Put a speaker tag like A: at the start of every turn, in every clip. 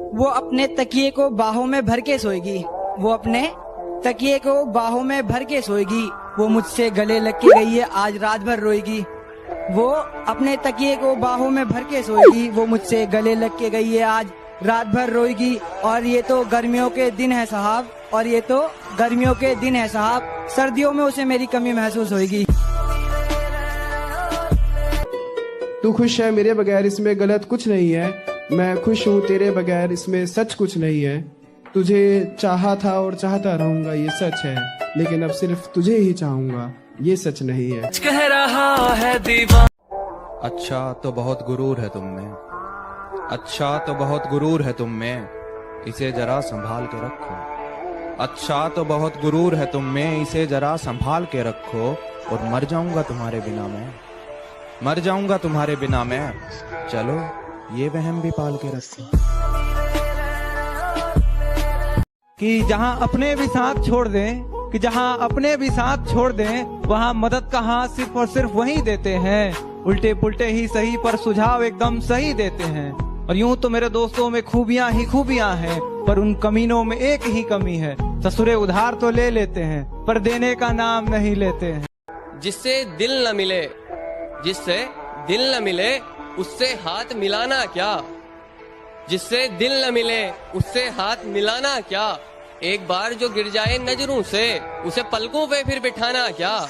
A: वो अपने तकिए को बाहों में भर के सोएगी, वो अपने तकिए को बाहों में भर के सोएगी। वो मुझसे गले लग के गई है, आज रात भर रोएगी। वो अपने तकिए को बाहों में भर के सोएगी, वो मुझसे गले लग के गई है, आज रात भर रोएगी। और ये तो गर्मियों के दिन है साहब, और ये तो गर्मियों के दिन है साहब, सर्दियों में उसे मेरी कमी महसूस होगी।
B: तू खुश है मेरे बगैर, इसमें गलत कुछ नहीं है। मैं खुश हूँ तेरे बगैर, इसमें सच कुछ नहीं है। तुझे चाहा था और चाहता रहूंगा, ये सच है, लेकिन अब सिर्फ तुझे ही चाहूंगा, ये सच नहीं है।
C: कह रहा है दीवाना।
D: अच्छा तो बहुत गुरूर है तुम में, अच्छा तो बहुत गुरूर है तुम में, इसे जरा संभाल के रखो। अच्छा तो बहुत गुरूर है तुम में, इसे जरा संभाल के रखो। और मर जाऊंगा तुम्हारे बिना मैं, मर जाऊंगा तुम्हारे बिना मैं, चलो ये वहम भी पाल के रखो।
E: कि जहां अपने भी साथ छोड़ दें, कि जहां अपने भी साथ छोड़ दें, वहां मदद का हाथ सिर्फ और सिर्फ वही देते हैं। उल्टे पुल्टे ही सही पर सुझाव एकदम सही देते हैं। और यूं तो मेरे दोस्तों में खूबियां ही खूबियां हैं, पर उन कमीनों में एक ही कमी है, ससुरे उधार तो ले लेते हैं पर देने का नाम नहीं लेते हैं।
C: जिससे दिल न मिले, जिससे दिल न मिले, उससे हाथ मिलाना क्या। जिससे दिल न मिले, उससे हाथ मिलाना क्या। एक बार जो गिर जाए नजरों से, उसे पलकों पे फिर बिठाना क्या।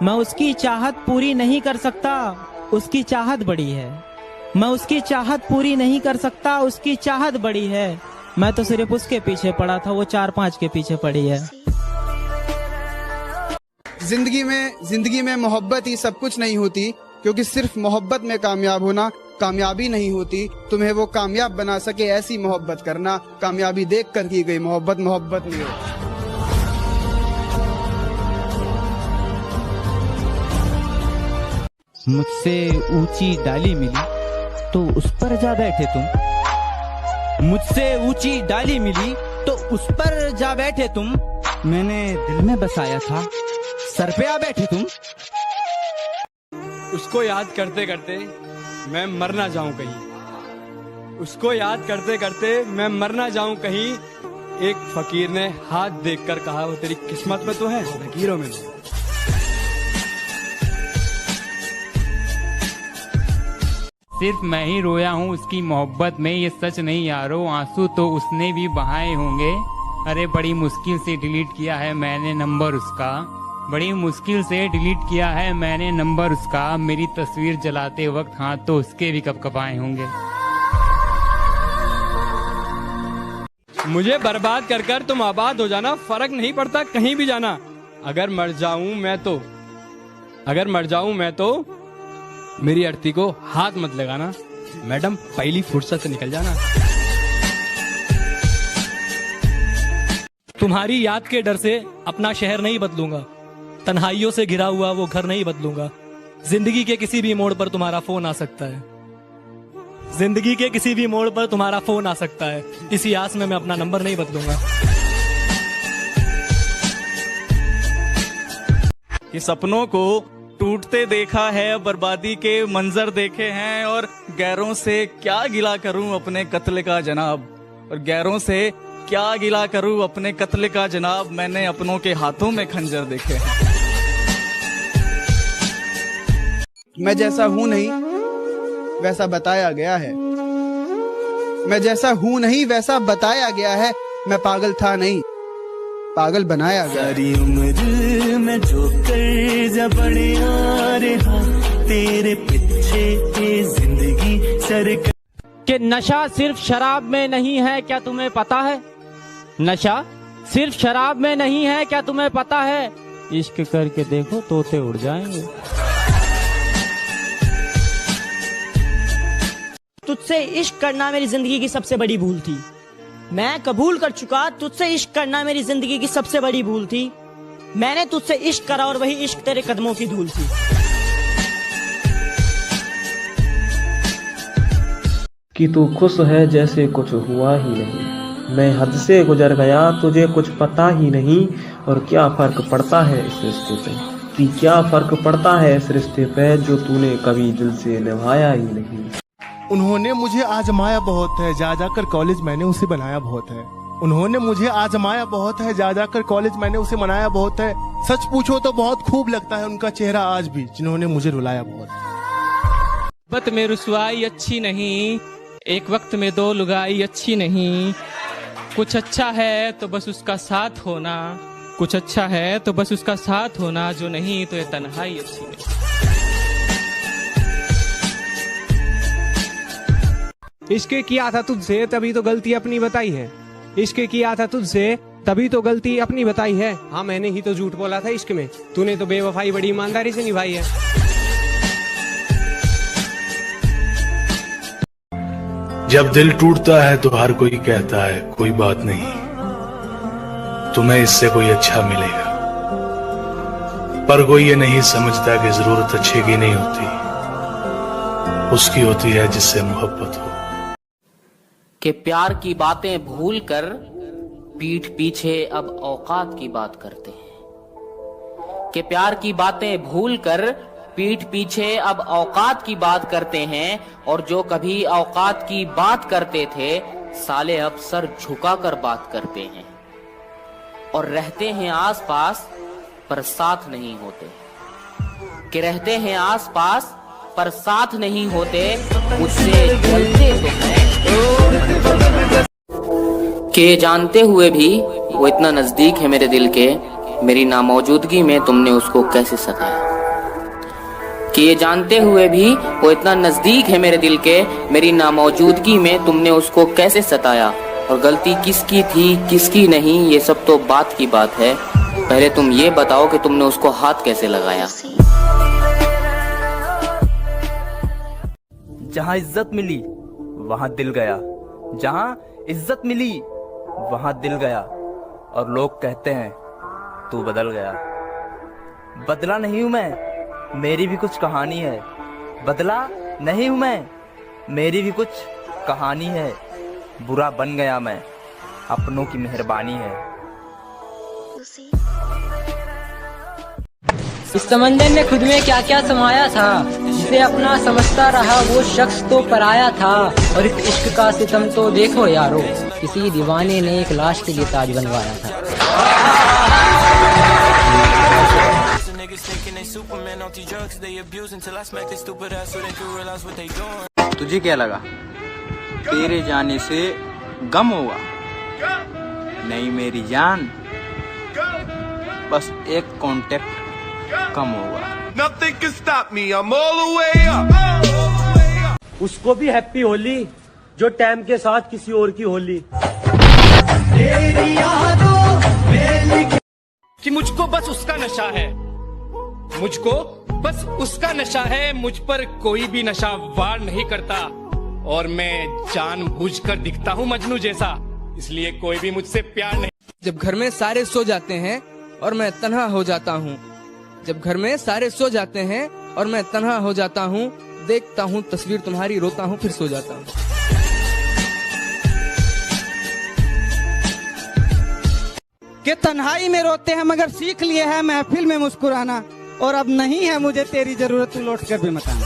F: मैं उसकी चाहत पूरी नहीं कर सकता, उसकी चाहत बड़ी है। मैं उसकी चाहत पूरी नहीं कर सकता, उसकी चाहत बड़ी है। मैं तो सिर्फ उसके पीछे पड़ा था, वो 4-5 के पीछे पड़ी है।
B: जिंदगी में मोहब्बत ही सब कुछ नहीं होती, क्योंकि सिर्फ मोहब्बत में कामयाब होना कामयाबी नहीं होती। तुम्हें वो कामयाब बना सके ऐसी मोहब्बत करना, कामयाबी देख कर की गई मोहब्बत मोहब्बत नहीं होती।
F: मुझसे ऊंची डाली मिली तो उस पर जा बैठे तुम। मुझसे ऊंची डाली मिली तो उस पर जा बैठे तुम। मैंने दिल में बसाया था, सर पे आ बैठे तुम।
E: उसको याद करते करते मैं मर ना जाऊं कहीं, उसको याद करते करते मैं मर ना जाऊं कहीं। एक फकीर ने हाथ देखकर कहा, वो तेरी किस्मत में तो है, लकीरों में नहीं।
G: सिर्फ मैं ही रोया हूँ उसकी मोहब्बत में, ये सच नहीं यारो, आंसू तो उसने भी बहाए होंगे। अरे बड़ी मुश्किल से डिलीट किया है मैंने नंबर उसका, बड़ी मुश्किल से डिलीट किया है मैंने नंबर उसका। मेरी तस्वीर जलाते वक्त हाथ तो उसके भी कपकपाए होंगे।
E: मुझे बर्बाद कर कर तुम आबाद हो जाना, फर्क नहीं पड़ता कहीं भी जाना। अगर मर जाऊं मैं तो मेरी अर्थी को हाथ मत लगाना, मैडम पहली फुर्सत से निकल जाना।
H: तुम्हारी याद के डर से अपना शहर नहीं बदलूंगा, तन्हाइयों से घिरा हुआ वो घर नहीं बदलूंगा। जिंदगी के किसी भी मोड़ पर तुम्हारा फोन आ सकता है, जिंदगी के किसी भी मोड़ पर तुम्हारा फोन आ सकता है। इसी आस में मैं अपना नंबर नहीं बदलूंगा।
I: कि सपनों को टूटते देखा है, बर्बादी के मंजर देखे हैं, और गैरों से क्या गिला करूं अपने कत्ल का जनाब, और गैरों से क्या गिला करूं अपने कत्ल का जनाब। मैंने अपनों के हाथों में खंजर देखे हैं।
B: मैं जैसा हूँ नहीं वैसा बताया गया है, मैं जैसा हूँ नहीं वैसा बताया गया है। मैं पागल था नहीं, पागल बनाया गया।
C: सारी उम्र में जो कर्जा बड़े आ रहा, तेरे पीछे ये जिंदगी सर
F: कि नशा सिर्फ शराब में नहीं है, क्या तुम्हें पता है? नशा सिर्फ शराब में नहीं है, क्या तुम्हें पता है? इश्क करके देखो तोते उड़ जाएंगे।
J: तुझसे इश्क करना मेरी जिंदगी की सबसे बड़ी भूल थी। मैं कबूल कर चुका, तुझसे इश्क करना मेरी जिंदगी की सबसे बड़ी भूल थी। मैंने तुझसे इश्क करा और वही इश्क तेरे कदमों की धूल थी।
K: कि तू खुश है जैसे कुछ हुआ ही नहीं, मैं हद से गुजर गया तुझे कुछ पता ही नहीं, और क्या फर्क पड़ता है इस रिश्ते से कि क्या फर्क पड़ता है इस रिश्ते पे जो तूने कभी दिल से निभाया ही नहीं।
L: उन्होंने मुझे आजमाया बहुत है, जा जाकर कॉलेज मैंने उसे बनाया बहुत है। उन्होंने मुझे आजमाया बहुत है, जा जाकर कॉलेज मैंने उसे मनाया बहुत है। सच पूछो तो बहुत खूब लगता है उनका चेहरा आज भी, जिन्होंने मुझे रुलाया बहुत है।
H: मोहब्बत में रुसवाई अच्छी नहीं, एक वक्त में दो लुगाई अच्छी नहीं। कुछ अच्छा है तो बस उसका साथ होना, कुछ अच्छा है तो बस उसका साथ होना, जो नहीं तो ये तन्हाई अच्छी नहीं।
B: इश्क किया था तुझसे तभी तो गलती अपनी बताई है। इश्क किया था तुझसे तभी तो गलती अपनी बताई है। हाँ मैंने ही तो झूठ बोला था इश्क में, तूने तो बेवफाई बड़ी ईमानदारी से निभाई है।
M: जब दिल टूटता है तो हर कोई कहता है कोई बात नहीं, तुम्हें इससे कोई अच्छा मिलेगा, पर कोई ये नहीं समझता कि जरूरत अच्छे की नहीं होती, उसकी होती है जिससे मोहब्बत हो।
N: कि प्यार की बातें भूल कर पीठ पीछे अब औकात की बात करते हैं। कि प्यार की बातें भूल कर पीठ पीछे अब औकात की बात करते हैं, और जो कभी औकात की बात करते थे साले अब सर झुकाकर बात करते हैं, और रहते हैं आसपास पर साथ नहीं होते। कि रहते हैं आसपास पर साथ नहीं होते, मुझसे जलते तो हैं। कि जानते हुए भी वो इतना नजदीक है मेरे दिल के, मेरी नामौजूदगी में तुमने उसको कैसे सताया। कि ये जानते हुए भी वो इतना नजदीक है मेरे दिल के, मेरी नामौजूदगी में तुमने उसको कैसे सताया। और गलती किसकी थी किसकी नहीं ये सब तो बात की बात है, पहले तुम ये बताओ कि तुमने उसको हाथ कैसे लगाया।
O: जहाँ इज्जत मिली वहाँ दिल गया, जहाँ इज्जत मिली वहाँ दिल गया, और लोग कहते हैं तू बदल गया। बदला नहीं हूं मैं, मेरी भी कुछ कहानी है। बदला नहीं हूं मैं, मेरी भी कुछ कहानी है। बुरा बन गया मैं, अपनों की मेहरबानी है।
J: इस समंदर ने खुद में क्या क्या समाया था, जिसे अपना समझता रहा वो शख्स तो पराया था। और इस इश्क का सितम तो देखो यारो, किसी दीवाने ने एक लाश के लिए ताज बनवाया था।
F: तुझे क्या लगा तेरे जाने से गम होगा? नहीं मेरी जान, बस एक कांटेक्ट कम होगा।
L: Nothing can stop me, I'm all the way up.
P: उसको भी हैप्पी होली जो टाइम के साथ किसी और की होली।
I: कि मुझको बस उसका नशा है, मुझको बस उसका नशा है, मुझ पर कोई भी नशा वार नहीं करता, और मैं जानबूझकर दिखता हूँ मजनू जैसा, इसलिए कोई भी मुझसे प्यार नहीं।
C: जब घर में सारे सो जाते हैं और मैं तन्हा हो जाता हूँ, जब घर में सारे सो जाते हैं और मैं तन्हा हो जाता हूँ, देखता हूँ तस्वीर तुम्हारी, रोता हूँ फिर सो जाता हूँ।
A: कि तन्हाई में रोते हैं मगर सीख लिए है महफिल में मुस्कुराना, और अब नहीं है मुझे तेरी जरूरत, तू लौट कर भी मत आना।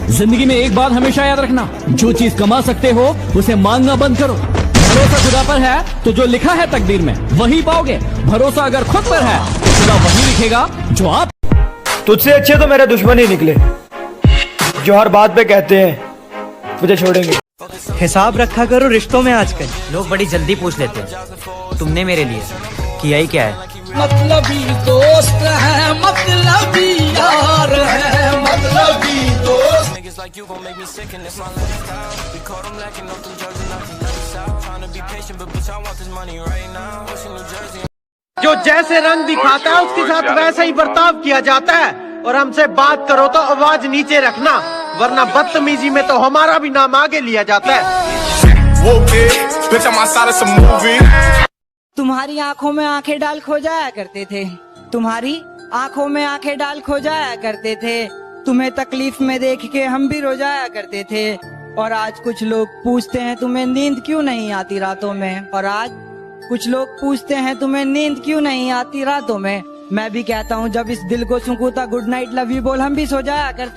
Q: जिंदगी में एक बात हमेशा याद रखना, जो चीज कमा सकते हो उसे मांगना बंद करो। भरोसा खुदा पर है तो जो लिखा है तकदीर में वही पाओगे। भरोसा अगर खुद पर है तो खुदा वही लिखेगा जो आप।
R: तुझसे अच्छे तो मेरे दुश्मन ही निकले, जो हर बात पे कहते हैं मुझे छोड़ेंगे।
S: हिसाब रखा करो रिश्तों में, आजकल लोग बड़ी जल्दी पूछ लेते हैं तुमने मेरे लिए किया ही क्या है।
T: मतलबी दोस्त है, मतलबी यार है, मतलबी दोस्त।
P: जो जैसे रंग दिखाता है उसके साथ वैसा ही बर्ताव किया जाता है, और हमसे बात करो तो आवाज नीचे रखना, वरना बदतमीजी में तो हमारा भी नाम आगे लिया जाता है।
A: तुम्हारी आंखों में आंखें डाल खो जाया करते थे, तुम्हारी आंखों में आंखें डाल खो जाया करते थे, तुम्हें तकलीफ में देख के हम भी रो जाया करते थे। और आज कुछ लोग पूछते हैं तुम्हें नींद क्यों नहीं आती रातों में, और आज कुछ लोग पूछते हैं तुम्हें नींद क्यों नहीं आती रातों में। मैं भी कहता हूँ जब इस दिल को सुकूता गुड नाइट लव यू बोल हम भी सो जाया करते।